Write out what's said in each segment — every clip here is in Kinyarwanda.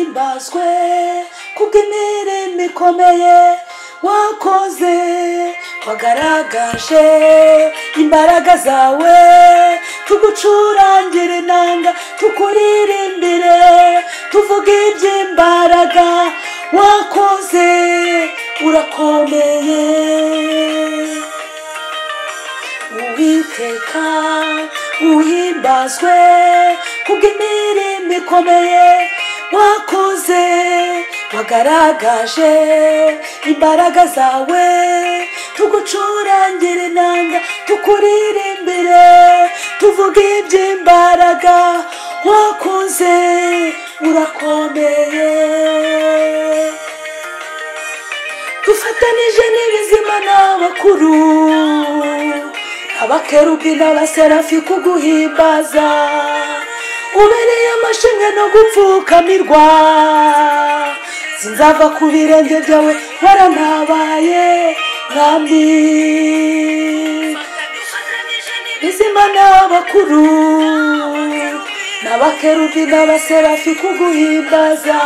uhimbazwe kubw'imirimo ikomeye wakoze wagaragaje imbaraga zawe tugucurangire inanga tukuririmbire tuvuge iby'imbaraga wakoze urakomeye Uwiteka uhimbazwe kubw'imirimo ikomeye wakoze wagaragaje imbaraga zawe tugucurangire inanga tukuririmbire tuvuge iby'imbaraga wakoze urakomeye dufatanije n'ibizima n'abakuru abakerubi n'abaserafi kuguhimbaza ubereye amashimwe no gupfukamirwa sinzava ku birenge byawe warantabaye mwami bizima n'abakuru n'abakerubi n'abaserafi kuguhimbaza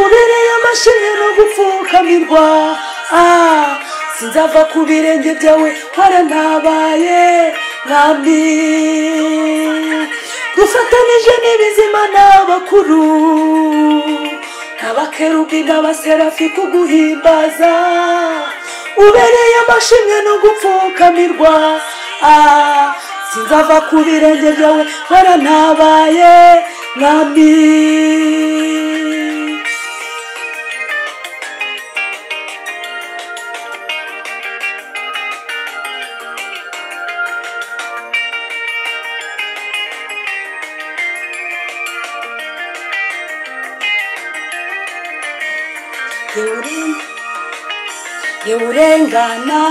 ubereye amashimwe no gupfukamirwa sinzava ku birenge byawe warantabaye mwami dufatanije n'ibizima n'abakuru n'abakerubi n'abaserafi kuguhimbaza ubereye amashimwe no gupfukamirwa sinzava ku birenge byawe warantabaye mwami urengana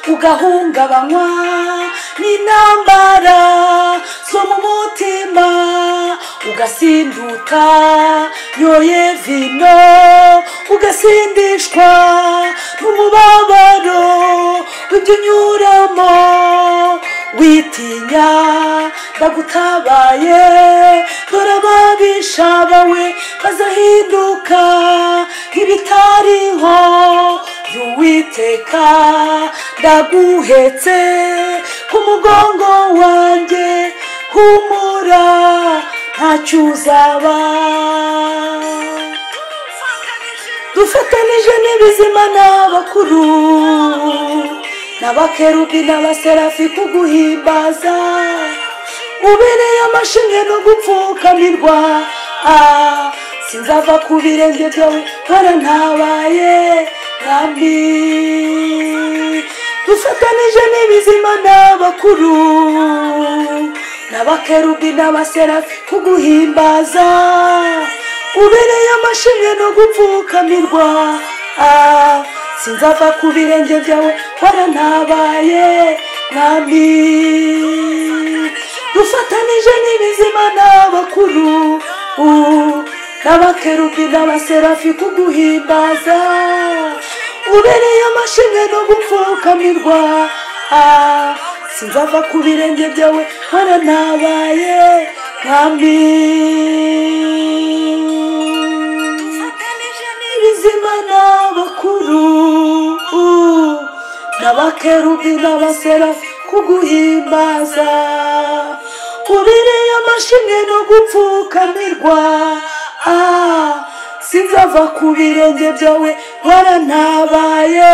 ugahungabanywa n'intambara zo mu mutima ugasinduka nyoye vino ugasindishwa n'umubabaro w'ibyo unyuramo witinya ndagutabaye dore ababisha bawe bazahinduka nk'ibitariho Uwiteka ndaguhetse ku mugongo wanjye humura ntacyo uzaba dufatanije n'ibizima n'abakuru n'abakerubi n'abaserafi kuguhimbaza ubereye amashimwe no gupfukamirwa sinzava ku birenge byawe warantabaye mwami dufatanije n'ibizima n'abakuru n'abakerubi n'abaserafi kuguhimbaza ubereye amashimwe no gupfukamirwa sinzava ku birenge byawe warantabaye mwami dufatanije n'ibizima n'abakuru n'abakerubi n'abaserafi kuguhimbaza ubereye amashimwe no gupfukamirwa sinzava ku birenge byawe warantabaye mwami dufatanije n'ibizima n'abakuru n'abakerubi n'abaserafi kuguhimbaza ubereye amashimwe no gupfukamirwa sinzava ku birenge byawe warantabaye